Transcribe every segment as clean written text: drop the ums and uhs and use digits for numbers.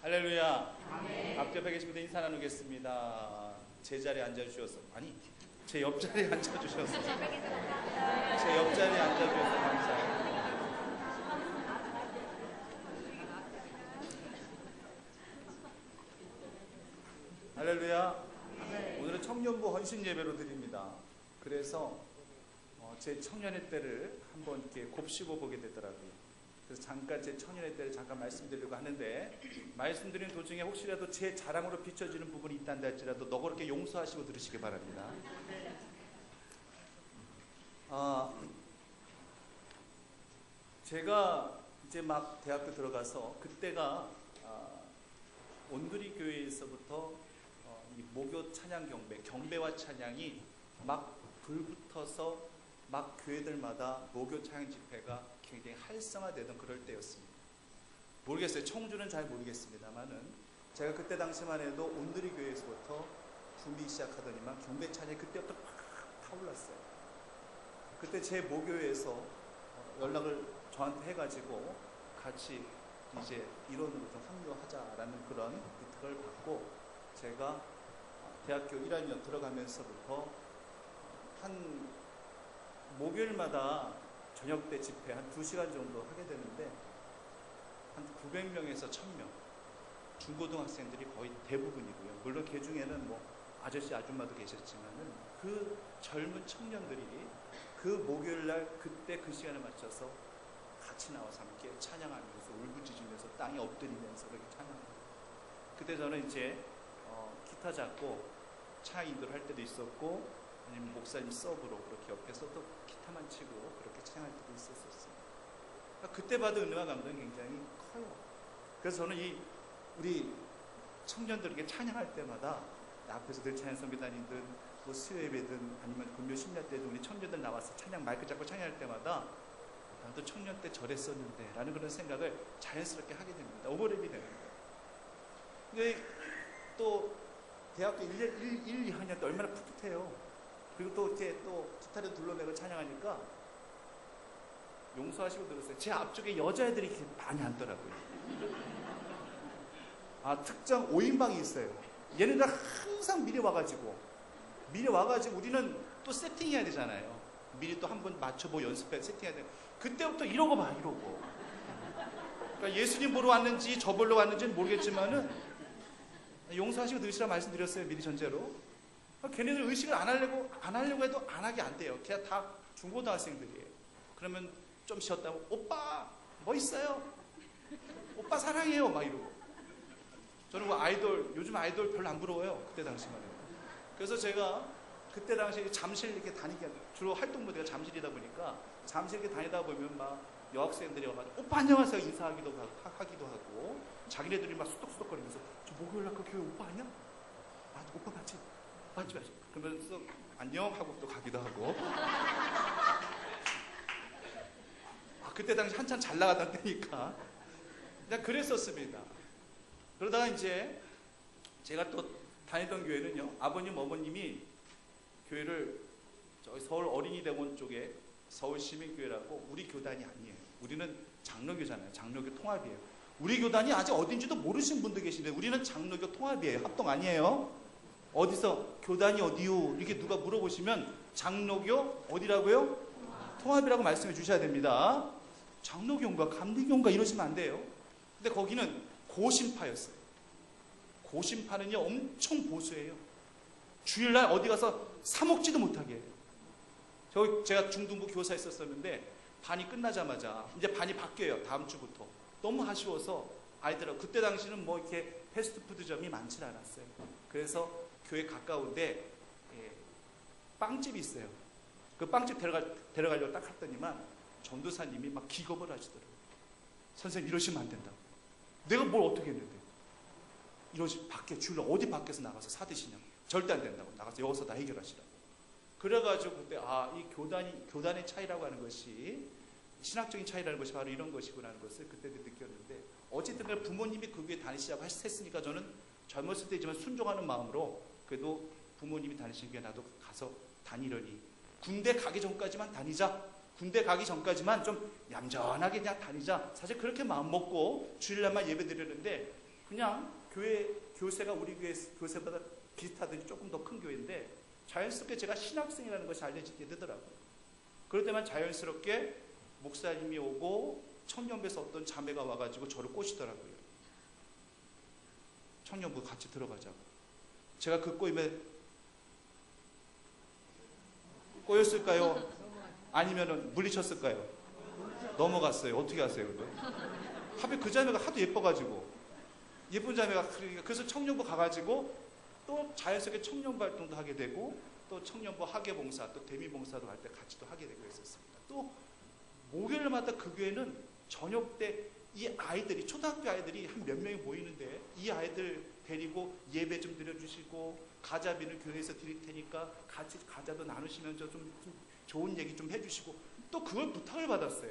할렐루야. 앞옆에 계신 분들 인사 나누겠습니다. 제 자리에 앉아주셔서, 아니 제 옆자리에 앉아주셔서, 제 옆자리에 앉아주셔서 감사합니다. 할렐루야. 오늘은 청년부 헌신 예배로 드립니다. 그래서 제 청년의 때를 한번 이렇게 곱씹어 보게 되더라고요. 그래서 잠깐 제 청년의 때를 잠깐 말씀드리려고 하는데, 말씀드리는 도중에 혹시라도 제 자랑으로 비춰지는 부분이 있다는데 할지라도 너그럽게 용서하시고 들으시기 바랍니다. 제가 이제 막 대학교 들어가서 그때가 온두리 교회에서부터 이 목요 찬양 경배와 찬양이 막 불붙어서 막 교회들마다 목요 찬양 집회가 굉장히 활성화되던 그럴 때였습니다. 모르겠어요. 청주는 잘 모르겠습니다만은 제가 그때 당시만 해도 온두리 교회에서부터 붐이 시작하더니만 경배 찬양이 그때부터 팍 타올랐어요. 그때 제 모교회에서 연락을 저한테 해가지고 같이 이제 일원으로 좀 합류하자라는 그런 부탁을 받고, 제가 대학교 1학년 들어가면서부터 한 목요일마다 저녁 때 집회 한 2시간 정도 하게 되는데, 한 900명에서 1000명 중고등학생들이 거의 대부분이고요. 물론 그 중에는 뭐 아저씨 아줌마도 계셨지만은 그 젊은 청년들이 그 목요일날 그때 그 시간에 맞춰서 같이 나와서 함께 찬양하면서 울부짖으면서 땅에 엎드리면서 그렇게 찬양합니다. 그때 저는 이제 기타 잡고 찬양 인도를 할 때도 있었고, 아니면 목사님 서브로 그렇게 옆에서 또 기타만 치고 그렇게 찬양할 때도 있었어요. 그러니까 그때 받은 은혜와 감동이 굉장히 커요. 그래서 저는 우리 청년들에게 찬양할 때마다 앞에서 늘 찬양 선배단이든 뭐 수요 예배든 아니면 금요 심야 때든 우리 청년들 나와서 찬양 마이크 잡고 찬양할 때마다 나도 청년 때 저랬었는데 라는 그런 생각을 자연스럽게 하게 됩니다. 오버랩이 되는 거예요. 근데 또 대학교 1, 2학년 때 얼마나 풋풋해요. 그리고 또 이렇게 또 기타를 둘러매고 찬양하니까 용서하시고 들었어요. 제 앞쪽에 여자애들이 이렇게 많이 앉더라고요. 특정 5인방이 있어요. 얘네들 항상 미리 와가지고 우리는 또 세팅해야 되잖아요. 미리 또 한 번 맞춰보고 연습해 세팅해야 돼요. 그때부터 이러고 봐, 이러고. 그러니까 예수님 보러 왔는지 저 보러 왔는지는 모르겠지만은 용서하시고 들으시라 말씀드렸어요. 미리 전제로. 걔네들 의식을 안 하려고 해도 안 하게 안 돼요. 그냥 다 중고등학생들이에요. 그러면 좀 쉬었다고 오빠 뭐 있어요? 오빠 사랑해요 막 이러고. 저는 뭐 요즘 아이돌 별로 안 부러워요. 그때 당시만 해도. 그래서 제가 그때 당시에 잠실 이렇게 다니게, 주로 활동 무대가 잠실이다 보니까 잠실 이렇게 다니다 보면 막 여학생들이 와가지고 오빠 안녕하세요 인사하기도 하고, 자기네들이 막 수덕수덕거리면서 저 목요일 날 그 교회 오빠 아니야? 오빠 맞지? 그러면서 안녕 하고 또 가기도 하고. 그때 당시 한참 잘 나가던 때니까 그냥 그랬었습니다. 그러다가 이제 제가 또 다니던 교회는요, 아버님 어머님이 교회를 저기 서울 어린이대원 쪽에 서울시민교회라고, 우리 교단이 아니에요. 우리는 장로교잖아요. 장로교 통합이에요. 우리 교단이 아직 어딘지도 모르시는 분도 계신데 우리는 장로교 통합이에요. 합동 아니에요. 어디서 교단이 어디요? 이렇게 누가 물어보시면 장로교 어디라고요? 통합이라고 말씀해 주셔야 됩니다. 장로교인가 감리교인가 이러시면 안 돼요. 근데 거기는 고신파였어요. 고신파는요 엄청 보수해요. 주일날 어디 가서 사 먹지도 못하게 해요. 제가 중등부 교사 했었는데 반이 끝나자마자 이제 반이 바뀌어요. 다음 주부터. 너무 아쉬워서 아이들하고, 그때 당시는 뭐 이렇게 패스트푸드점이 많지 않았어요. 그래서 교회 가까운데 빵집이 있어요. 그 빵집 데려가려고 딱 갔더니만 전도사님이 막 기겁을 하시더라고요. 선생님 이러시면 안 된다고. 내가 뭘 어떻게 했는데 이러시 밖에 주일날 어디 밖에서 나가서 사드시냐고. 절대 안 된다고. 나가서 여기서 다 해결하시라고. 그래가지고 그때 이 교단의 차이라고 하는 것이, 신학적인 차이라는 것이 바로 이런 것이구나 하는 것을 그때 느꼈는데, 어쨌든 간에 부모님이 그 교회 다니시라고 했으니까 저는 젊었을 때지만 순종하는 마음으로 그래도 부모님이 다니시는 교회 나도 가서 다니려니, 군대 가기 전까지만 다니자, 군대 가기 전까지만 좀 얌전하게 그냥 다니자, 사실 그렇게 마음 먹고 주일날만 예배 드렸는데 그냥 교세가 우리 교회 교세보다 비슷하든지 조금 더 큰 교회인데 자연스럽게 제가 신학생이라는 것이 알려지게 되더라고요. 그럴 때만 자연스럽게 목사님이 오고 청년부에서 어떤 자매가 와가지고 저를 꼬시더라고요. 청년부 같이 들어가자고. 제가 그 꼬임에 꼬였을까요? 아니면 물리쳤을까요? 넘어갔어요. 어떻게 하세요? 근데? 하필 그 자매가 하도 예뻐가지고 예쁜 자매가 그래서 청년부 가가지고 또 자연스럽게 청년부 활동도 하게 되고 또 청년부 학예봉사 또 대미봉사도 할 때 같이 또 하게 되고 했었습니다. 또 목요일마다 그 교회는 저녁 때 이 아이들이 초등학교 아이들이 한 몇 명이 모이는데 이 아이들 데리고 예배 좀 드려주시고 가자비는 교회에서 드릴 테니까 같이 가자도 나누시면서 좀 좋은 얘기 좀 해주시고 또 그걸 부탁을 받았어요.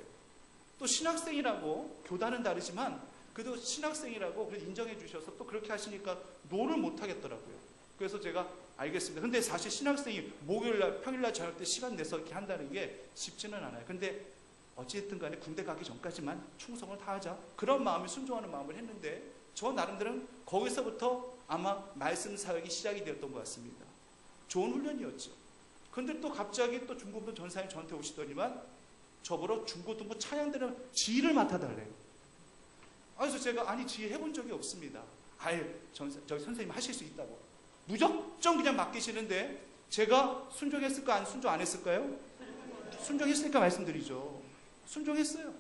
또 신학생이라고 교단은 다르지만 그래도 신학생이라고 인정해 주셔서 또 그렇게 하시니까 노를 못 하겠더라고요. 그래서 제가 알겠습니다. 근데 사실 신학생이 목요일날 평일날 저녁 때 시간 내서 이렇게 한다는 게 쉽지는 않아요. 근데 어찌됐든 간에 군대 가기 전까지만 충성을 다하자 그런 마음이 순종하는 마음을 했는데 저 나름대로는 거기서부터 아마 말씀 사역이 시작이 되었던 것 같습니다. 좋은 훈련이었죠. 근데 또 갑자기 또 중고등부 전사님 저한테 오시더니만 저보러 중고등부 찬양대는 지휘를 맡아달래요. 그래서 제가 아니 지휘 해본 적이 없습니다. 아예 저기 선생님 하실 수 있다고 무조건 그냥 맡기시는데 제가 순종했을까 순종 안 했을까요? 순종했으니까 말씀드리죠. 순종했어요.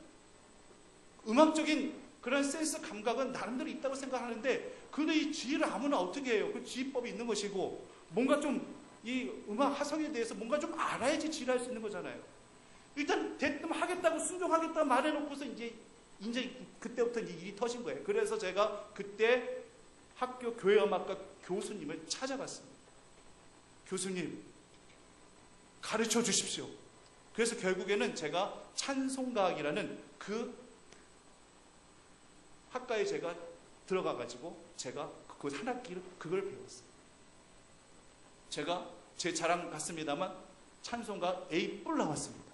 음악적인 그런 센스 감각은 나름대로 있다고 생각하는데 그래도 이 지휘를 아무나 어떻게 해요? 그 지휘법이 있는 것이고 뭔가 좀 이 음악 화성에 대해서 뭔가 좀 알아야지 지휘를 할 수 있는 거잖아요. 일단 대뜸 하겠다고 순종하겠다 말해놓고서 이제 그때부터 이제 일이 터진 거예요. 그래서 제가 그때 학교 교회음악과 교수님을 찾아갔습니다. 교수님 가르쳐 주십시오. 그래서 결국에는 제가 찬송가악이라는 그 학과에 제가 들어가가지고 제가 그 한 학기를 그걸 배웠어요. 제가 제 자랑 같습니다만 찬송가 A+ 나왔습니다.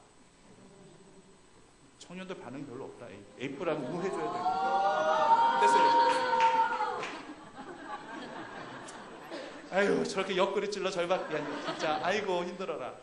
청년들 반응이 별로 없다. A+하면 우해줘야 되고. 됐어요. 아유 저렇게 옆구리 찔러 절박해. 진짜 아이고 힘들어라.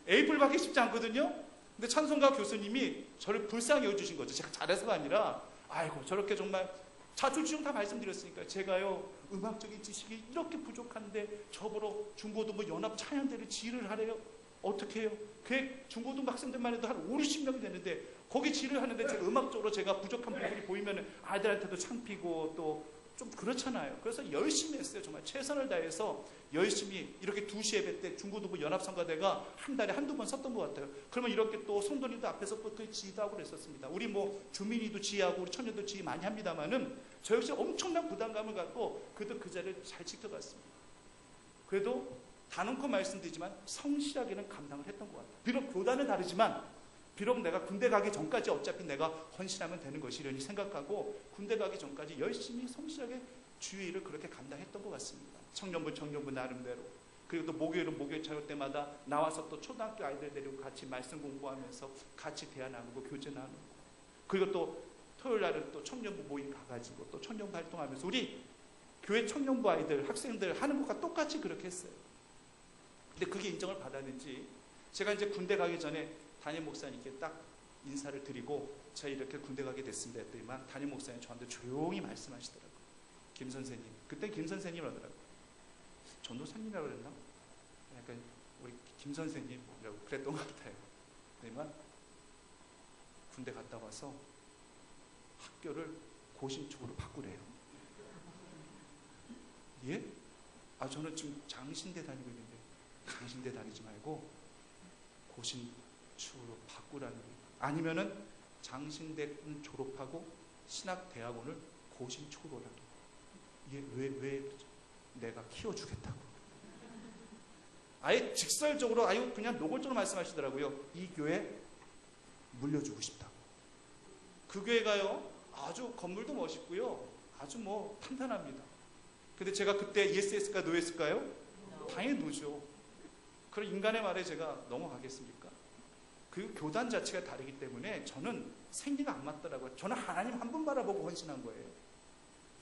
A+ 받기 쉽지 않거든요. 근데 찬송가 교수님이 저를 불쌍히 여주신 거죠. 제가 잘해서가 아니라 아이고 저렇게 정말 자초지종 다 말씀드렸으니까 제가요 음악적인 지식이 이렇게 부족한데 저보러 중고등부 연합 찬양대를 지휘를 하래요. 어떻게 해요? 그 중고등부 학생들만 해도 한 5, 60명이 되는데 거기 지휘를 하는데 제가 음악적으로 제가 부족한 부분이 보이면 아이들한테도 창피고 또 좀 그렇잖아요. 그래서 열심히 했어요. 정말 최선을 다해서 열심히 이렇게 2시 예배 때 중고등부 연합성가대가 한 달에 한두 번 섰던 것 같아요. 그러면 이렇게 또 성도님도 앞에서 또 그 지휘도 하고 그랬었습니다. 우리 뭐 주민이도 지휘하고 우리 청년도 지휘 많이 합니다만은 저 역시 엄청난 부담감을 갖고 그래도 그 자리를 잘 지켜갔습니다. 그래도 단언코 말씀드리지만 성실하게는 감당을 했던 것 같아요. 비록 교단은 다르지만 비록 내가 군대 가기 전까지 어차피 내가 헌신하면 되는 것이려니 생각하고 군대 가기 전까지 열심히 성실하게 주의를 그렇게 감당했던 것 같습니다. 청년부 나름대로. 그리고 또 목요일은 목요일 차려 때마다 나와서 또 초등학교 아이들 데리고 같이 말씀 공부하면서 같이 대화 나누고 교제 나누고 그리고 또 토요일 날은 또 청년부 모임 가가지고 또 청년부 활동하면서 우리 교회 청년부 아이들 학생들 하는 것과 똑같이 그렇게 했어요. 근데 그게 인정을 받았는지 제가 이제 군대 가기 전에 담임 목사님께 딱 인사를 드리고 제가 이렇게 군대 가게 됐습니다 했더니만 담임 목사님 저한테 조용히 말씀하시더라고요. 김 선생님, 그때 김 선생님 하더라고요. 전도사님이라고 그랬나? 약간 우리 김 선생님이라고 그랬던 것 같아요. 그러면 군대 갔다 와서 학교를 고신축으로 바꾸래요. 예? 아 저는 지금 장신대 다니고 있는데 장신대 다니지 말고 고신축으로 바꾸라는 게 아니면은 장신대는 졸업하고 신학대학원을 고신축으로 하라고. 이게 왜 그러죠? 내가 키워주겠다고. 아예 직설적으로 아유 그냥 노골적으로 말씀하시더라고요. 이 교회 물려주고 싶다고. 그 교회가요 아주 건물도 멋있고요 아주 뭐 탄탄합니다. 근데 제가 그때 ESS일까 노예스일까요? 당연히 노죠. 그런 인간의 말에 제가 넘어가겠습니까? 그 교단 자체가 다르기 때문에 저는 생기가 안 맞더라고요. 저는 하나님 한 분 바라보고 헌신한 거예요.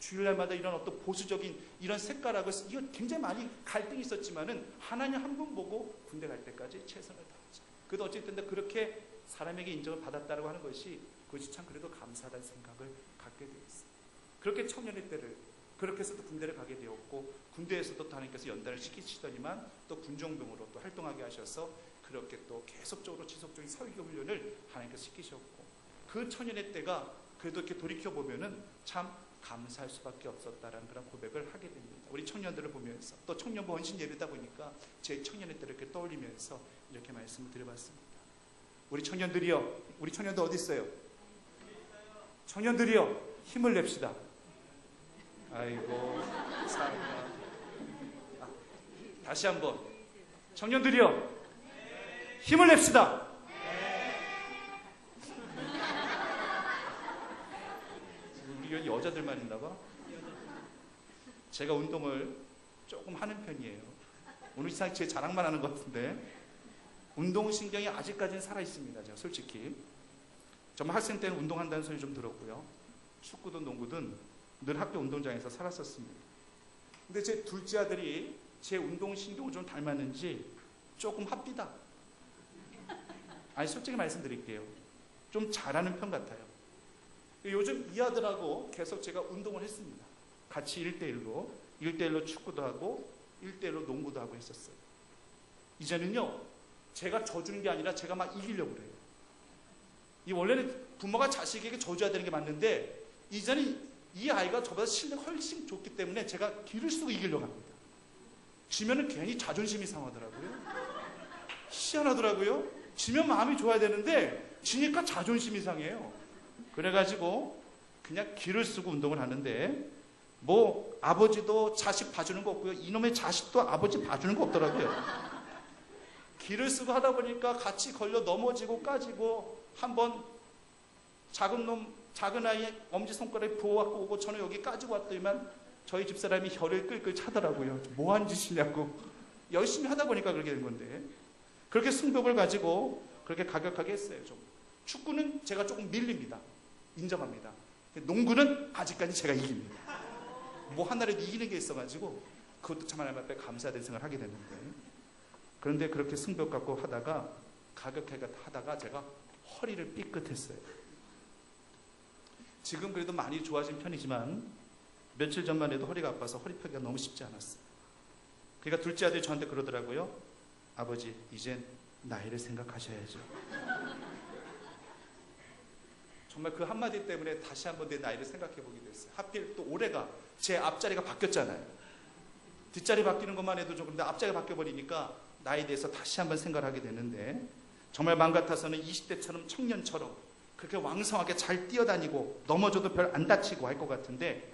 주일날마다 이런 어떤 보수적인 이런 색깔하고 이거 굉장히 많이 갈등이 있었지만은 하나님 한 분 보고 군대 갈 때까지 최선을 다하자. 그래도 어쨌든 그렇게 사람에게 인정을 받았다고 하는 것이 그것이 참 그래도 감사하다는 생각을 갖게 되었어요. 그렇게 청년의 때를 그렇게 해서 또 군대를 가게 되었고 군대에서도 하나님께서 연단을 시키시더니만 또 군종병으로 또 활동하게 하셔서 그렇게 또 계속적으로 지속적인 설교 훈련을 하나님께서 시키셨고 그 청년의 때가 그래도 이렇게 돌이켜보면은 참 감사할 수밖에 없었다라는 그런 고백을 하게 됩니다. 우리 청년들을 보면서 또 청년부 헌신 예배다 보니까 제 청년의 때를 이렇게 떠올리면서 이렇게 말씀을 드려봤습니다. 우리 청년들이요, 우리 청년들 어디 있어요? 청년들이요, 힘을 냅시다. 아이고, 사랑합니다. 다시 한번 청년들이요, 힘을 냅시다. 우리 여자들만 있나봐. 제가 운동을 조금 하는 편이에요. 오늘 이상 제 자랑만 하는 것 같은데 운동신경이 아직까지는 살아있습니다. 제가 솔직히 정말 학생 때는 운동한다는 소리 좀 들었고요. 축구든 농구든 늘 학교 운동장에서 살았었습니다. 근데 제 둘째 아들이 제 운동신경을 좀 닮았는지 조금 합디다. 아니 솔직히 말씀드릴게요. 좀 잘하는 편 같아요. 요즘 이 아들하고 계속 제가 운동을 했습니다. 같이 1대1로 축구도 하고 1대1로 농구도 하고 했었어요. 이제는요, 제가 져주는 게 아니라 제가 막 이기려고 그래요. 이 원래는 부모가 자식에게 져줘야 되는 게 맞는데 이제는 이 아이가 저보다 실력이 훨씬 좋기 때문에 제가 기를 쓰고 이기려고 합니다. 지면은 괜히 자존심이 상하더라고요. 희한하더라고요. 지면 마음이 좋아야 되는데 지니까 자존심이 상해요. 그래가지고 그냥 기를 쓰고 운동을 하는데 뭐 아버지도 자식 봐주는 거 없고요. 이놈의 자식도 아버지 봐주는 거 없더라고요. 기를 쓰고 하다 보니까 같이 걸려 넘어지고 까지고 한번 작은 아이 엄지손가락에 부어갖고 오고 저는 여기 까지고 왔더니만 저희 집사람이 혀를 끌끌 차더라고요. 뭐한 짓이냐고. 열심히 하다 보니까 그렇게 된 건데 그렇게 승벽을 가지고 그렇게 가격하게 했어요. 좀. 축구는 제가 조금 밀립니다. 인정합니다. 농구는 아직까지 제가 이깁니다. 뭐 하나라도 이기는 게 있어가지고 그것도 참 하나님 앞에 감사된 생각을 하게 됐는데 그런데 그렇게 승벽 갖고 하다가 가격해가 하다가 제가 허리를 삐끗했어요. 지금 그래도 많이 좋아진 편이지만 며칠 전만 해도 허리가 아파서 허리 펴기가 너무 쉽지 않았어요. 그러니까 둘째 아들이 저한테 그러더라고요. 아버지 이젠 나이를 생각하셔야죠. 정말 그 한마디 때문에 다시 한번 내 나이를 생각해 보게 됐어요. 하필 또 올해가 제 앞자리가 바뀌었잖아요. 뒷자리 바뀌는 것만 해도 좀 그런데 앞자리가 바뀌어버리니까 나이에 대해서 다시 한번 생각을 하게 되는데 정말 마음 같아서는 20대처럼 청년처럼 그렇게 왕성하게 잘 뛰어다니고 넘어져도 별 안 다치고 할 것 같은데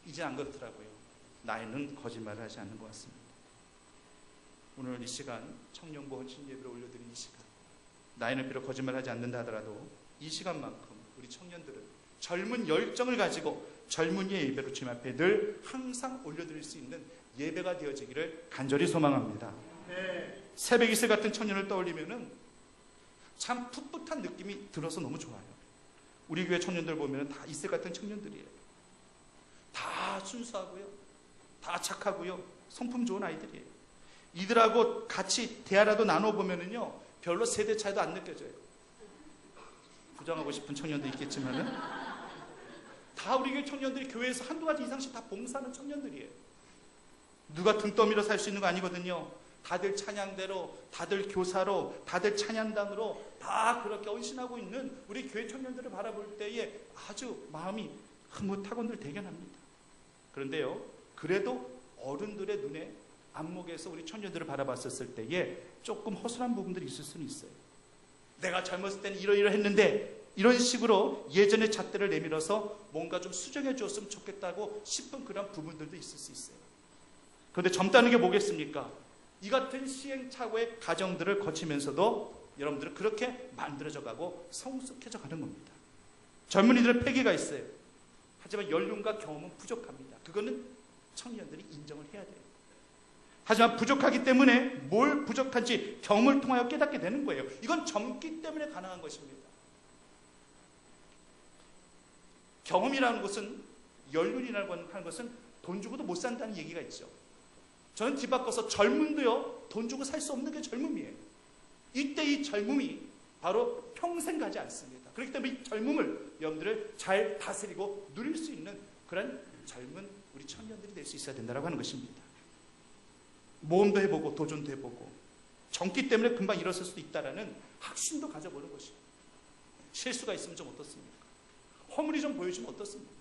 이제 안 그렇더라고요. 나이는 거짓말을 하지 않는 것 같습니다. 오늘 이 시간 청년부 헌신 예배를 올려드린 이 시간 나이는 비록 거짓말하지 않는다 하더라도 이 시간만큼 우리 청년들은 젊은 열정을 가지고 젊은이의 예배로 주님 앞에 늘 항상 올려드릴 수 있는 예배가 되어지기를 간절히 소망합니다. 네. 새벽 이슬 같은 청년을 떠올리면은 참 풋풋한 느낌이 들어서 너무 좋아요. 우리 교회 청년들 보면 다 이슬 같은 청년들이에요. 다 순수하고요. 다 착하고요. 성품 좋은 아이들이에요. 이들하고 같이 대화라도 나눠보면은요. 별로 세대 차이도 안 느껴져요. 부정하고 싶은 청년도 있겠지만은 다 우리 교회 청년들이 교회에서 한두 가지 이상씩 다 봉사하는 청년들이에요. 누가 등 떠밀어 살 수 있는 거 아니거든요. 다들 찬양대로, 다들 교사로, 다들 찬양단으로 다 그렇게 헌신하고 있는 우리 교회 청년들을 바라볼 때에 아주 마음이 흐뭇하고 늘 대견합니다. 그런데요, 그래도 어른들의 눈에 안목에서 우리 청년들을 바라봤었을 때에 조금 허술한 부분들이 있을 수는 있어요. 내가 젊었을 때는 이러이러했는데 이런 식으로 예전의 잣대를 내밀어서 뭔가 좀 수정해 주었으면 좋겠다고 싶은 그런 부분들도 있을 수 있어요. 그런데 젊다는 게 뭐겠습니까? 이 같은 시행착오의 과정들을 거치면서도 여러분들은 그렇게 만들어져 가고 성숙해져 가는 겁니다. 젊은이들의 패기가 있어요. 하지만 연륜과 경험은 부족합니다. 그거는 청년들이 인정을 해야 돼요. 하지만 부족하기 때문에 뭘 부족한지 경험을 통하여 깨닫게 되는 거예요. 이건 젊기 때문에 가능한 것입니다. 경험이라는 것은 연륜이라고 하는 것은 돈 주고도 못 산다는 얘기가 있죠. 저는 뒤바꿔서 젊음도요, 돈 주고 살 수 없는 게 젊음이에요. 이때 이 젊음이 바로 평생 가지 않습니다. 그렇기 때문에 이 젊음을 여러분들을 잘 다스리고 누릴 수 있는 그런 젊은 우리 청년들이 될 수 있어야 된다고 하는 것입니다. 모험도 해보고 도전도 해보고 젊기 때문에 금방 일어설 수도 있다라는 확신도 가져보는 것이에요. 실수가 있으면 좀 어떻습니까? 허물이 좀 보여주면 어떻습니까?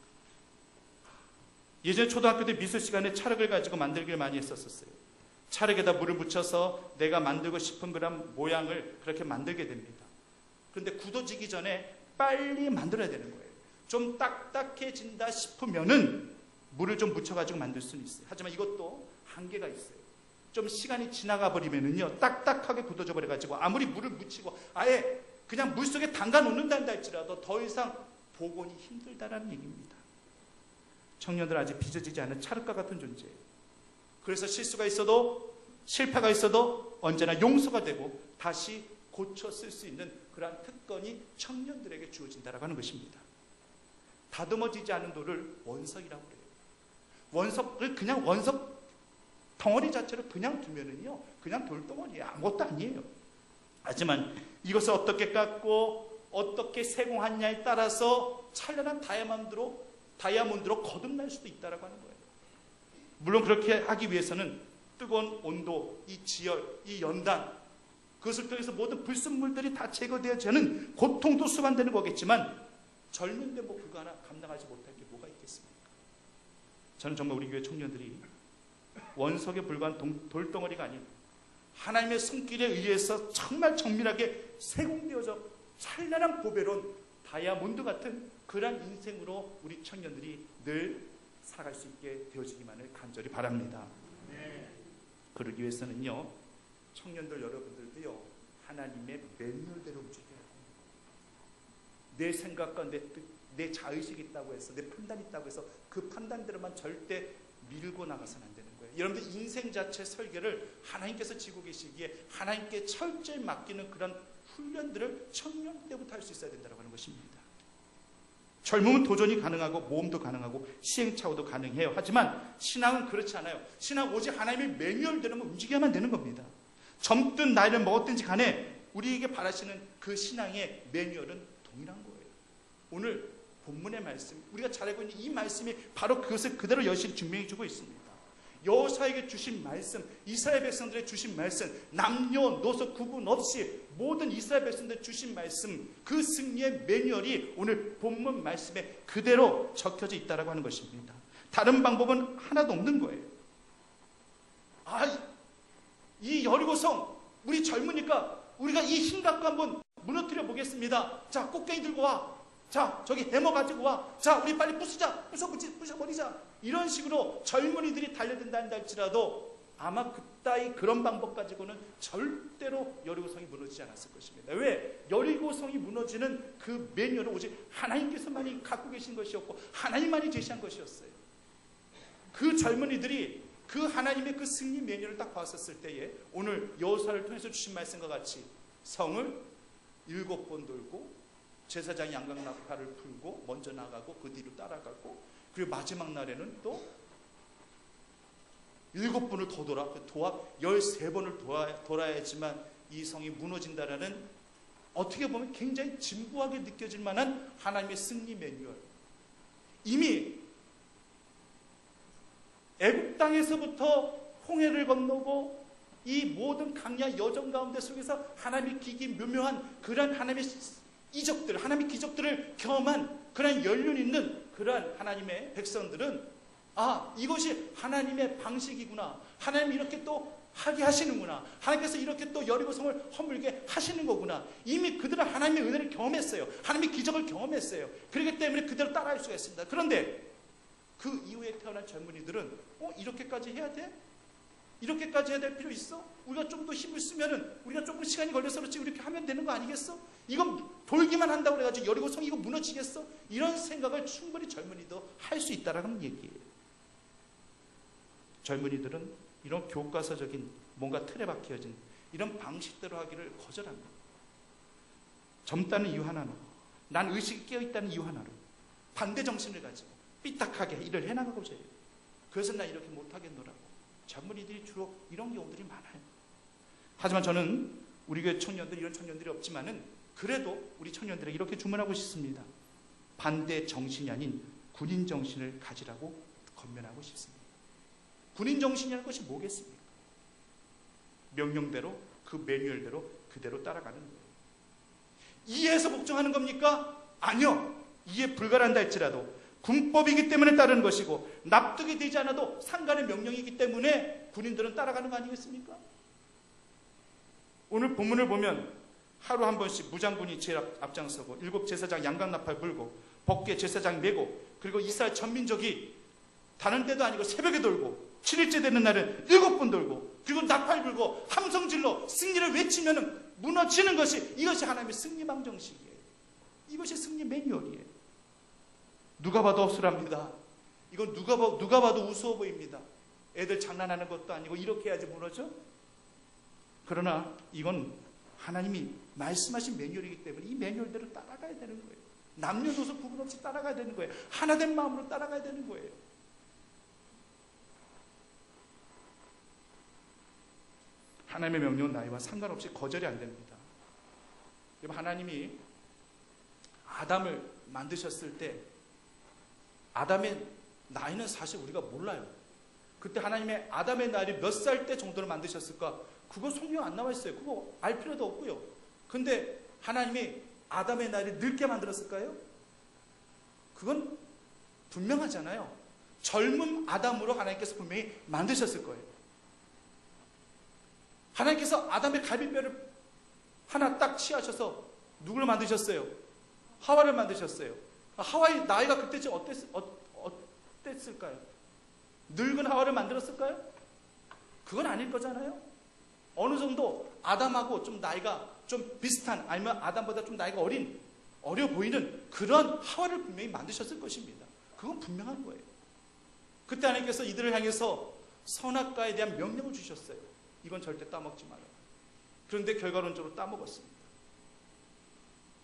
예전에 초등학교 때 미술 시간에 찰흙을 가지고 만들기를 많이 했었어요. 찰흙에다 물을 묻혀서 내가 만들고 싶은 그런 모양을 그렇게 만들게 됩니다. 그런데 굳어지기 전에 빨리 만들어야 되는 거예요. 좀 딱딱해진다 싶으면은 물을 좀 묻혀가지고 만들 수는 있어요. 하지만 이것도 한계가 있어요. 좀 시간이 지나가 버리면은요, 딱딱하게 굳어져 버려가지고 아무리 물을 묻히고 아예 그냥 물 속에 담가 놓는다 할지라도 더 이상 복원이 힘들다라는 얘기입니다. 청년들 아직 빚어지지 않은 찰흙과 같은 존재예요. 그래서 실수가 있어도 실패가 있어도 언제나 용서가 되고 다시 고쳐 쓸 수 있는 그러한 특권이 청년들에게 주어진다라고 하는 것입니다. 다듬어지지 않은 돌을 원석이라고 그래요. 원석을 그냥 원석 덩어리 자체로 그냥 두면은요, 그냥 돌덩어리예요. 아무것도 아니에요. 하지만 이것을 어떻게 깎고 어떻게 세공하느냐에 따라서 찬란한 다이아몬드로 거듭날 수도 있다라고 하는 거예요. 물론 그렇게 하기 위해서는 뜨거운 온도, 이 지열, 이 연단, 그것을 통해서 모든 불순물들이 다 제거되어지는 고통도 수반되는 거겠지만 젊은데 뭐 그거 하나 감당하지 못할 게 뭐가 있겠습니까? 저는 정말 우리 교회 청년들이 원석에 불과한 돌덩어리가 아닌 하나님의 손길에 의해서 정말 정밀하게 세공되어져 찬란한 보배로운 다이아몬드 같은 그러한 인생으로 우리 청년들이 늘 살아갈 수 있게 되어지기만을 간절히 바랍니다. 그러기 위해서는요, 청년들 여러분들도요, 하나님의 매뉴얼대로 움직여야 합니다. 내 생각과 내 자의식이 있다고 해서, 내 판단이 있다고 해서 그 판단대로만 절대 밀고 나가서는 안 되는 거예요. 여러분들 인생 자체 설계를 하나님께서 지고 계시기에 하나님께 철저히 맡기는 그런 훈련들을 청년 때부터 할 수 있어야 된다고 하는 것입니다. 젊음은 도전이 가능하고 모험도 가능하고 시행착오도 가능해요. 하지만 신앙은 그렇지 않아요. 신앙은 오직 하나님의 매뉴얼대로만 움직여야만 되는 겁니다. 젊든 나이를 먹었든지 간에 우리에게 바라시는 그 신앙의 매뉴얼은 동일한 거예요. 오늘 본문의 말씀, 우리가 잘 알고 있는 이 말씀이 바로 그것을 그대로 여실히 증명해 주고 있습니다. 여호수아에게 주신 말씀, 이스라엘 백성들에게 주신 말씀, 남녀노소 구분 없이 모든 이스라엘 백성들에게 주신 말씀, 그 승리의 매뉴얼이 오늘 본문 말씀에 그대로 적혀져 있다고 하는 것입니다. 다른 방법은 하나도 없는 거예요. 이 여리고성, 우리 젊으니까 우리가 이 힘 갖고 한번 무너뜨려 보겠습니다. 자, 꽃갱이 들고 와. 자, 저기 해머 가지고 와. 자, 우리 빨리 부셔버리자. 이런 식으로 젊은이들이 달려든다 할지라도 아마 그따위 그런 방법 가지고는 절대로 여리고성이 무너지지 않았을 것입니다. 왜? 여리고성이 무너지는 그 매뉴얼은 오직 하나님께서만이 갖고 계신 것이었고 하나님만이 제시한 것이었어요. 그 젊은이들이 그 하나님의 그 승리 매뉴얼을 딱 봤었을 때에 오늘 여호수아를 통해서 주신 말씀과 같이 성을 7번 돌고 제사장이 양각나팔을 풀고 먼저 나가고 그 뒤로 따라가고 그리고 마지막 날에는 또 7번을 더 돌아 13번을 돌아야지만 이 성이 무너진다라는 어떻게 보면 굉장히 진부하게 느껴질 만한 하나님의 승리 매뉴얼. 이미 애국 땅에서부터 홍해를 건너고 이 모든 강야 여정 가운데 속에서 하나님의 기기 묘묘한 그러한 하나님의 이적들, 하나님의 기적들을 경험한 그러한 연륜 있는 그러한 하나님의 백성들은 이것이 하나님의 방식이구나. 하나님이 이렇게 또 하게 하시는구나. 하나님께서 이렇게 또 여리고성을 허물게 하시는 거구나. 이미 그들은 하나님의 은혜를 경험했어요. 하나님의 기적을 경험했어요. 그렇기 때문에 그대로 따라할 수가 있습니다. 그런데 그 이후에 태어난 젊은이들은 이렇게까지 해야 돼? 이렇게까지 해야 될 필요 있어? 우리가 좀 더 힘을 쓰면은 우리가 조금 시간이 걸려서 그렇지 이렇게 하면 되는 거 아니겠어? 이거 돌기만 한다고 그래가지고 여리고성이 이거 무너지겠어? 이런 생각을 충분히 젊은이도 할 수 있다라는 얘기예요. 젊은이들은 이런 교과서적인 뭔가 틀에 박혀진 이런 방식대로 하기를 거절합니다. 젊다는 이유 하나로, 난 의식이 깨어있다는 이유 하나로 반대 정신을 가지고 삐딱하게 일을 해나가고자 해요. 그래서 나 이렇게 못하겠노라고. 젊은이들이 주로 이런 경우들이 많아요. 하지만 저는 우리 교회 청년들, 이런 청년들이 없지만은 그래도 우리 청년들에게 이렇게 주문하고 싶습니다. 반대 정신이 아닌 군인 정신을 가지라고 권면하고 싶습니다. 군인 정신이라는 것이 뭐겠습니까? 명령대로, 그 매뉴얼대로 그대로 따라가는 거예요. 이해해서 복종하는 겁니까? 아니요. 이해 불가한다 할지라도 군법이기 때문에 따르는 것이고 납득이 되지 않아도 상관의 명령이기 때문에 군인들은 따라가는 거 아니겠습니까? 오늘 본문을 보면 하루 한 번씩 무장군이 제일 앞장서고 7 제사장 양각나팔 불고 법궤 제사장 메고 그리고 이스라엘 전민족이 다른 때도 아니고 새벽에 돌고 7일째 되는 날은 7번 돌고 그리고 나팔 불고 함성질로 승리를 외치면 무너지는 것이, 이것이 하나님의 승리망 정식이에요. 이것이 승리 매뉴얼이에요. 누가 봐도 허술합니다. 이건 누가 봐도 우스워 보입니다. 애들 장난하는 것도 아니고 이렇게 해야지 무너져? 그러나 이건 하나님이 말씀하신 매뉴얼이기 때문에 이 매뉴얼대로 따라가야 되는 거예요. 남녀노소 구분 없이 따라가야 되는 거예요. 하나된 마음으로 따라가야 되는 거예요. 하나님의 명령은 나이와 상관없이 거절이 안 됩니다. 하나님이 아담을 만드셨을 때 아담의 나이는 사실 우리가 몰라요. 그때 하나님의 아담의 나이를 몇 살 때 정도로 만드셨을까? 그거 성경 안 나와 있어요. 그거 알 필요도 없고요. 근데 하나님이 아담의 나이를 늙게 만들었을까요? 그건 분명하잖아요. 젊은 아담으로 하나님께서 분명히 만드셨을 거예요. 하나님께서 아담의 갈비뼈를 하나 딱 취하셔서 누구를 만드셨어요? 하와를 만드셨어요. 하와의 나이가 그때쯤 어땠을까요? 늙은 하와를 만들었을까요? 그건 아닐 거잖아요. 어느 정도 아담하고 좀 나이가 좀 비슷한, 아니면 아담보다 좀 나이가 어려 보이는 그런 하와를 분명히 만드셨을 것입니다. 그건 분명한 거예요. 그때 하나님께서 이들을 향해서 선악과에 대한 명령을 주셨어요. 이건 절대 따먹지 마라. 그런데 결과론적으로 따먹었습니다.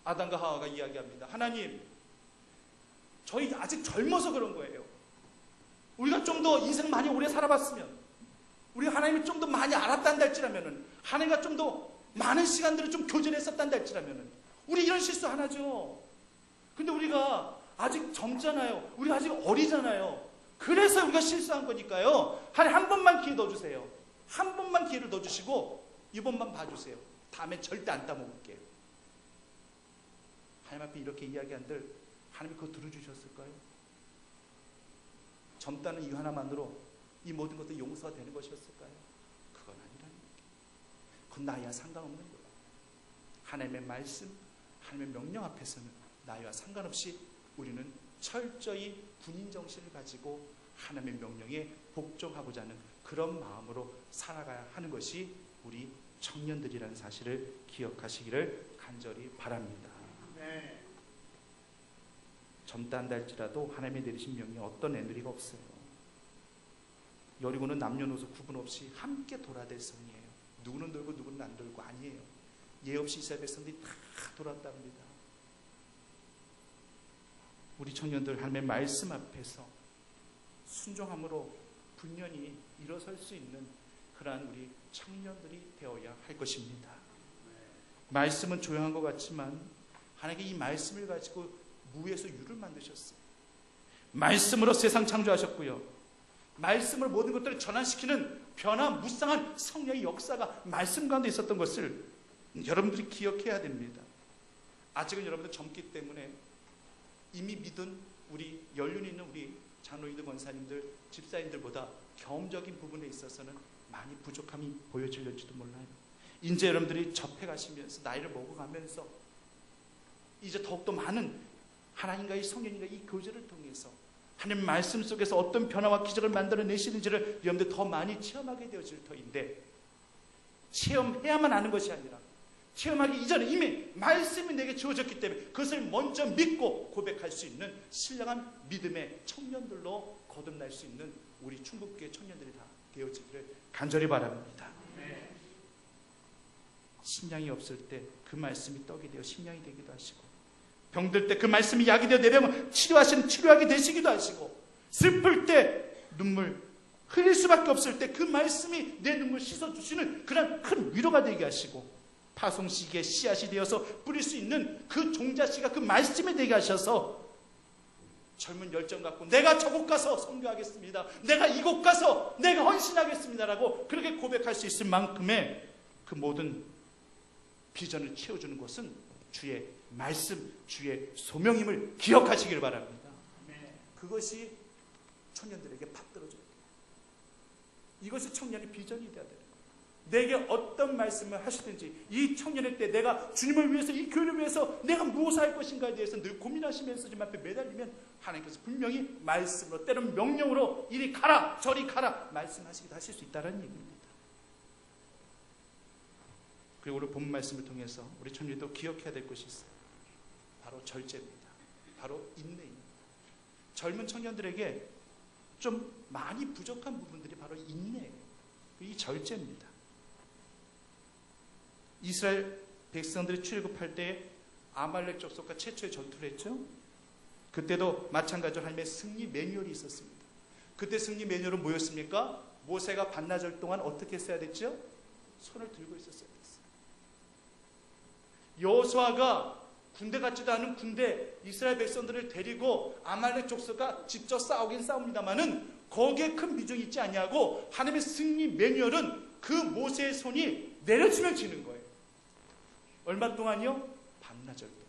아담과 하와가 이야기합니다. 하나님, 저희 아직 젊어서 그런 거예요. 우리가 좀 더 인생 많이 오래 살아봤으면, 우리가 하나님을 좀 더 많이 알았단다 할지라면은, 하나님과 좀 더 많은 시간들을 좀 교제했었단다 할지라면은, 우리 이런 실수 안 하죠. 근데 우리가 아직 젊잖아요. 우리가 아직 어리잖아요. 그래서 우리가 실수한 거니까요. 하나님 한 번만 기회 더 주세요. 한 번만 기회를 더 주시고 이번만 봐주세요. 다음엔 절대 안 따먹을게요. 하나님 앞에 이렇게 이야기한들 하나님이 그거 들어주셨을까요? 젊다는 이유 하나만으로 이 모든 것도 용서가 되는 것이었을까요? 그건 아니라는 거예요. 그건 나이와 상관없는 거예요. 하나님의 말씀, 하나님의 명령 앞에서는 나이와 상관없이 우리는 철저히 군인 정신을 가지고 하나님의 명령에 복종하고자 하는 그런 마음으로 살아가야 하는 것이 우리 청년들이라는 사실을 기억하시기를 간절히 바랍니다. 네. 젊다 한다 할지라도 하나님의 내리신 명령에 어떤 애누리가 없어요. 여리고는 남녀노소 구분 없이 함께 돌아댈 성이에요. 누구는 돌고 누구는 안 돌고 아니에요. 예 없이 이스라엘 백성들이 다 돌았답니다. 우리 청년들 하나님의 말씀 앞에서 순종함으로 분연히 일어설 수 있는 그러한 우리 청년들이 되어야 할 것입니다. 말씀은 조용한 것 같지만 하나님께 이 말씀을 가지고 무에서 유를 만드셨어요. 말씀으로 세상 창조하셨고요. 말씀으로 모든 것들을 전환시키는 변화무쌍한 성령의 역사가 말씀 가운데 있었던 것을 여러분들이 기억해야 됩니다. 아직은 여러분들 젊기 때문에 이미 믿은 우리 연륜 있는 우리 장로님들, 권사님들, 집사님들보다 경험적인 부분에 있어서는 많이 부족함이 보여질지도 몰라요. 이제 여러분들이 접해가시면서 나이를 먹어가면서 이제 더욱더 많은 하나님과의 성령님과 이 교제를 통해서 하나님 말씀 속에서 어떤 변화와 기적을 만들어내시는지를 여러분들 더 많이 체험하게 되어질 터인데, 체험해야만 하는 것이 아니라 체험하기 이전에 이미 말씀이 내게 주어졌기 때문에 그것을 먼저 믿고 고백할 수 있는 신령한 믿음의 청년들로 거듭날 수 있는 우리 충북교회 청년들이 다 되어지기를 간절히 바랍니다. 심령이 없을 때 그 말씀이 떡이 되어 심령이 되기도 하시고, 병들 때 그 말씀이 약이 되어 내려면 치료하게 되시기도 하시고, 슬플 때 눈물 흘릴 수밖에 없을 때 그 말씀이 내 눈물 씻어주시는 그런 큰 위로가 되게 하시고, 파송시기에 씨앗이 되어서 뿌릴 수 있는 그 종자씨가 그 말씀이 되게 하셔서 젊은 열정 갖고 내가 저곳 가서 선교하겠습니다, 내가 이곳 가서 내가 헌신하겠습니다라고 그렇게 고백할 수 있을 만큼의 그 모든 비전을 채워주는 것은 주의 말씀, 주의 소명임을 기억하시길 바랍니다. 그것이 청년들에게 받들어져야 돼요. 이것이 청년의 비전이 되어야 돼요. 내게 어떤 말씀을 하시든지 이 청년의 때 내가 주님을 위해서, 이 교회를 위해서 내가 무엇을 할 것인가에 대해서 늘 고민하시면서 주님 앞에 매달리면 하나님께서 분명히 말씀으로, 때로는 명령으로 이리 가라 저리 가라 말씀하시기도 하실 수 있다는 얘기입니다. 그리고 우리 본 말씀을 통해서 우리 청년도 기억해야 될 것이 있어요. 바로 절제입니다. 바로 인내입니다. 젊은 청년들에게 좀 많이 부족한 부분들이 바로 인내예요. 이 절제입니다. 이스라엘 백성들이 출애굽할 때 아말렉 족속과 최초의 전투를 했죠. 그때도 마찬가지로 하나님의 승리 매뉴얼이 있었습니다. 그때 승리 매뉴얼은 뭐였습니까? 모세가 반나절 동안 어떻게 했어야 됐죠? 손을 들고 있었어야 됐어요. 여호수아가 군대 같지도 않은 군대 이스라엘 백성들을 데리고 아말렉 족속과 직접 싸우긴 싸웁니다마는 거기에 큰 비중이 있지 아니하고 하나님의 승리 매뉴얼은 그 모세의 손이 내려주면 지는 거예요. 얼마 동안이요? 반나절 동안.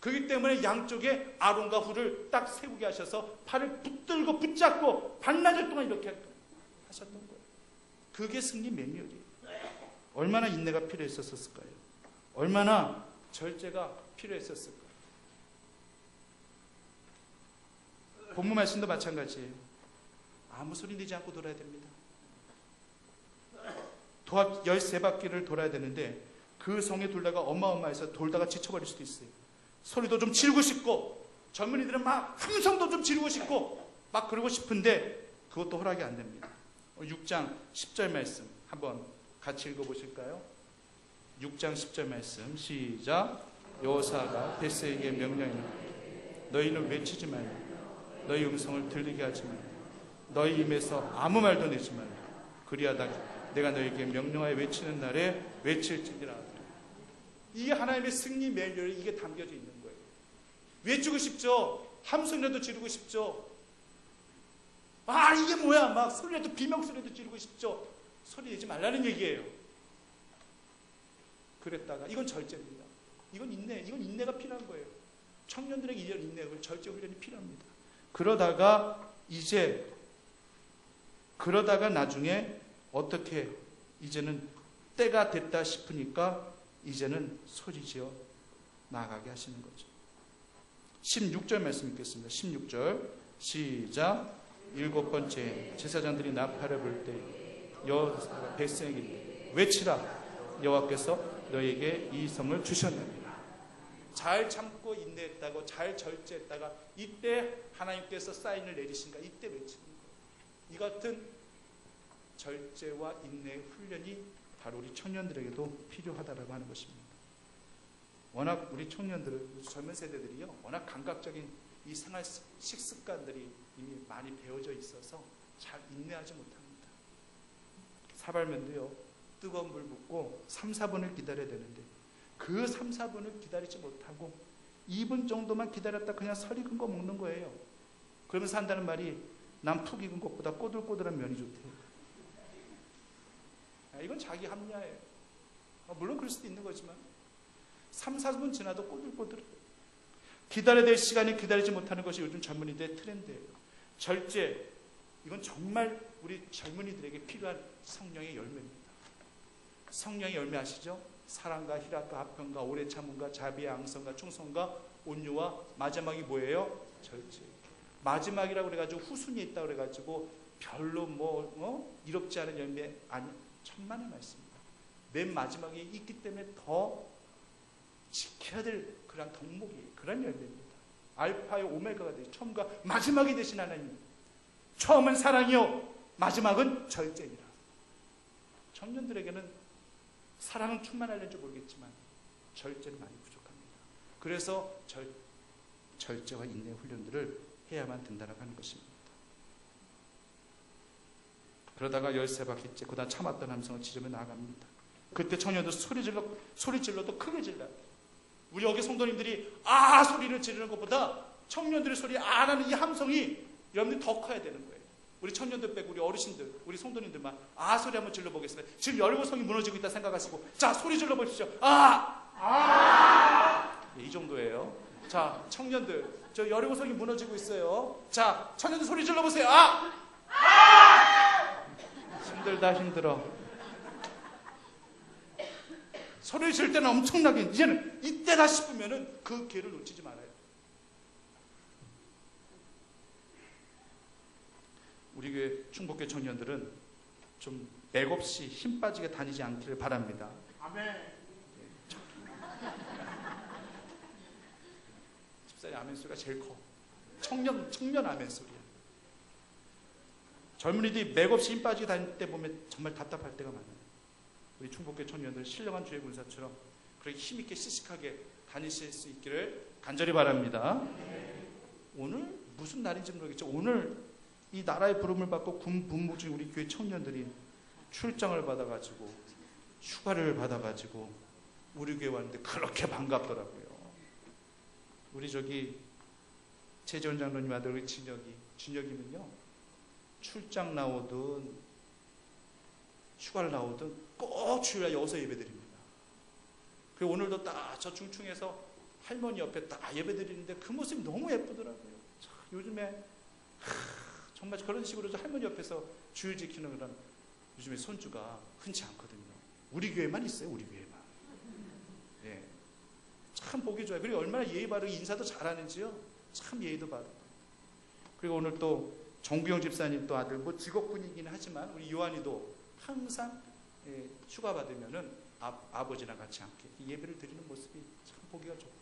그렇기 때문에 양쪽에 아론과 훌을 딱 세우게 하셔서 팔을 붙들고 붙잡고 반나절 동안 이렇게 하셨던 거예요. 그게 승리 매뉴얼이에요. 얼마나 인내가 필요했었을까요? 얼마나 절제가 필요했었을까요? 본문 말씀도 마찬가지예요. 아무 소리 내지 않고 돌아야 됩니다. 도합 13바퀴를 돌아야 되는데 그 성에 돌다가 어마어마해서 돌다가 지쳐버릴 수도 있어요. 소리도 좀 지르고 싶고 젊은이들은 막 함성도 좀 지르고 싶고 막 그러고 싶은데 그것도 허락이 안 됩니다. 6장 10절 말씀 한번 같이 읽어보실까요? 6장 10절 말씀 시작. 여호사가 벳세에게 명령이니 너희는 외치지 말라. 너희 음성을 들리게 하지 말라. 너희 입에서 아무 말도 내지 말라. 그리하다가 내가 너희에게 명령하여 외치는 날에 외칠지니라. 이게 하나님의 승리 매뉴얼이 이게 담겨져 있는 거예요. 외치고 싶죠. 함성이라도 지르고 싶죠. 아 이게 뭐야 막 소리라도 비명소리라도 지르고 싶죠. 소리 내지 말라는 얘기예요. 그랬다가 이건 절제입니다. 이건 인내가 필요한 거예요. 청년들에게 이런 인내, 절제 훈련이 필요합니다. 그러다가 나중에 어떻게 이제는 때가 됐다 싶으니까 이제는 소리지어 나가게 하시는 거죠. 16절 말씀 읽겠습니다. 16절 시작. 7번째 제사장들이 나팔을 불 때 여호사가 백성에게 외치라. 여호와께서 너에게 이 성을 주셨느니라. 잘 참고 인내했다고 잘 절제했다가 이때 하나님께서 사인을 내리신가 이때 외치는 거예요. 이 같은 절제와 인내의 훈련이 바로 우리 청년들에게도 필요하다라고 하는 것입니다. 워낙 우리 청년들, 젊은 세대들이요, 워낙 감각적인 이 생활 식습관들이 이미 많이 배워져 있어서 잘 인내하지 못합니다. 사발면도요, 뜨거운 물 붓고 3, 4분을 기다려야 되는데 그 3, 4분을 기다리지 못하고 2분 정도만 기다렸다 그냥 설 익은 거 먹는 거예요. 그러면서 한다는 말이 난 푹 익은 것보다 꼬들꼬들한 면이 좋대요. 이건 자기 합리화예요. 물론 그럴 수도 있는 거지만 3, 4분 지나도 꼬들꼬들해요. 기다려야 될 시간에 기다리지 못하는 것이 요즘 젊은이들의 트렌드예요. 절제, 이건 정말 우리 젊은이들에게 필요한 성령의 열매입니다. 성령의 열매 아시죠? 사랑과 희락과 화평과 오래 참음과 자비와 앙성과 충성과 온유와 마지막이 뭐예요? 절제. 마지막이라고 그래가지고 후순위에 있다고 그래가지고 별로 이롭지 않은 열매 아니, 천만의 말씀입니다. 맨 마지막에 있기 때문에 더 지켜야 될 그런 덕목이 그런 열매입니다. 알파의 오메가가 되신 처음과 마지막이 되신 하나님. 처음은 사랑이요 마지막은 절제니라. 청년들에게는 사랑은 충만하려는지 모르겠지만 절제는 많이 부족합니다. 그래서 절제와 인내 훈련들을 해야만 된다고 하는 것입니다. 그러다가 13바퀴째 그다음 참았던 함성을 지르며 나아갑니다. 그때 청년들 소리 질러도 크게 질러야 돼요. 우리 여기 성도님들이 아 소리를 지르는 것보다 청년들의 소리 아 라는 이 함성이 여러분들이 더 커야 되는 거예요. 우리 청년들 빼고 우리 어르신들, 우리 성도님들만 아 소리 한번 질러보겠습니다. 지금 여리고성이 무너지고 있다 생각하시고 자 소리 질러보십시오. 이 정도예요. 자 청년들 저 여리고성이 무너지고 있어요. 자 청년들 소리 질러보세요. 힘들다 힘들어. 소리를 질 때는 엄청나게 이제는 이때다 싶으면은 그 기회를 놓치지 말아요. 우리 교회 충북교회 청년들은 좀 맥없이 힘 빠지게 다니지 않기를 바랍니다. 아멘. 집사님 아멘 소리가 제일 커. 청년 아멘 소리야. 젊은이들이 맥없이 힘 빠지게 다닐 때 보면 정말 답답할 때가 많아요. 우리 충북교회 청년들 신령한 주의 군사처럼 그렇게 힘있게 씩씩하게 다니실 수 있기를 간절히 바랍니다. 오늘 무슨 날인지 모르겠죠. 오늘 이 나라의 부름을 받고 군 분무 중인 우리 교회 청년들이 출장을 받아가지고 휴가를 받아가지고 우리 교회 왔는데 그렇게 반갑더라고요. 우리 저기 최재원 장로님 아들 우리 진혁이는요 출장 나오든 휴가를 나오든 꼭 주일날 여기서 예배드립니다. 그리고 오늘도 딱 저 중충에서 할머니 옆에 딱 예배드리는데 그 모습이 너무 예쁘더라고요. 요즘에 정말 그런 식으로 할머니 옆에서 주일 지키는 그런 요즘에 손주가 흔치 않거든요. 우리 교회만 있어요. 우리 교회만. 예. 참 보기 좋아요. 그리고 얼마나 예의 바르게 인사도 잘하는지요. 참 예의도 바르고. 그리고 오늘 또 정구영 집사님 또 아들 뭐 직업군이긴 하지만 우리 요한이도 항상 휴가 받으면은 아버지랑 같이 함께 예배를 드리는 모습이 참 보기가 좋고.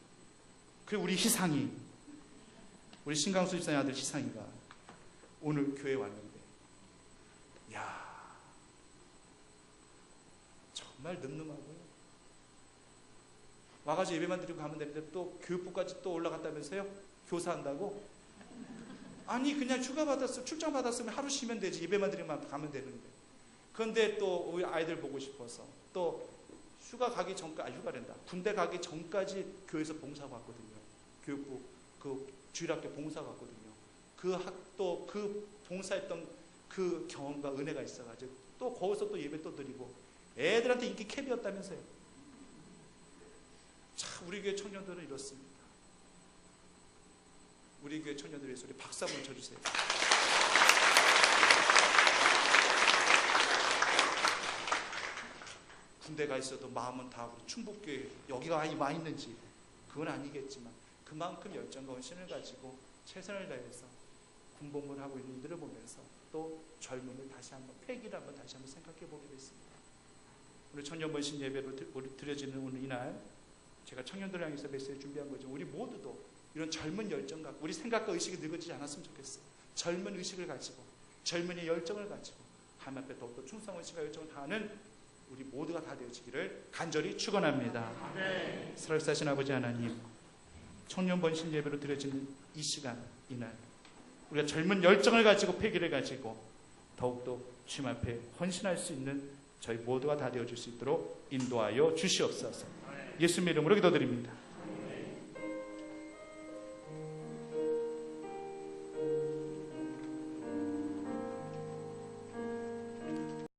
그리고 우리 희상이 우리 신강수 집사님 아들 희상이가 오늘 교회에 왔는데 야 정말 늠름하고요. 와가지고 예배만 드리고 가면 되는데 또 교육부까지 또 올라갔다면서요? 교사한다고? 아니 그냥 휴가 받았으면 출장 받았으면 하루 쉬면 되지 예배만 드리면 가면 되는데 그런데 또 우리 아이들 보고 싶어서 또 휴가 가기 전까지 휴가랜다 군대 가기 전까지 교회에서 봉사하고 왔거든요. 교육부 그 주일학교 봉사하고 왔거든요. 그 봉사했던 그 경험과 은혜가 있어가지고 또 거기서 또 예배 또 드리고 애들한테 인기 캡이었다면서요. 참 우리 교회 청년들은 이렇습니다. 우리 교회 청년들 위해서 우리 박수 한번 쳐주세요. 군대 가 있어도 마음은 다 우리 충북교회 여기가 와 있는지 그건 아니겠지만 그만큼 열정과 헌신을 가지고 최선을 다해서 군복무를 하고 있는 이들을 보면서 또 젊음을 다시 한번 패기를 한번 다시 한번 생각해 보게 됐습니다. 오늘 청년번신 예배로 드려지는 오늘 이날 제가 청년들을 향해서 메시지 준비한 거죠. 우리 모두도 이런 젊은 열정 갖고 우리 생각과 의식이 늙어지지 않았으면 좋겠어요. 젊은 의식을 가지고 젊은이의 열정을 가지고 하나님 앞에 더욱더 충성의식과 열정을 다하는 우리 모두가 다 되어지기를 간절히 축원합니다. 살아계신 아버지 하나님 청년번신 예배로 드려지는 이 시간 이날 우리가 젊은 열정을 가지고 패기를 가지고 더욱더 주님 앞에 헌신할 수 있는 저희 모두가 다 되어줄 수 있도록 인도하여 주시옵소서. 예수님의 이름으로 기도드립니다.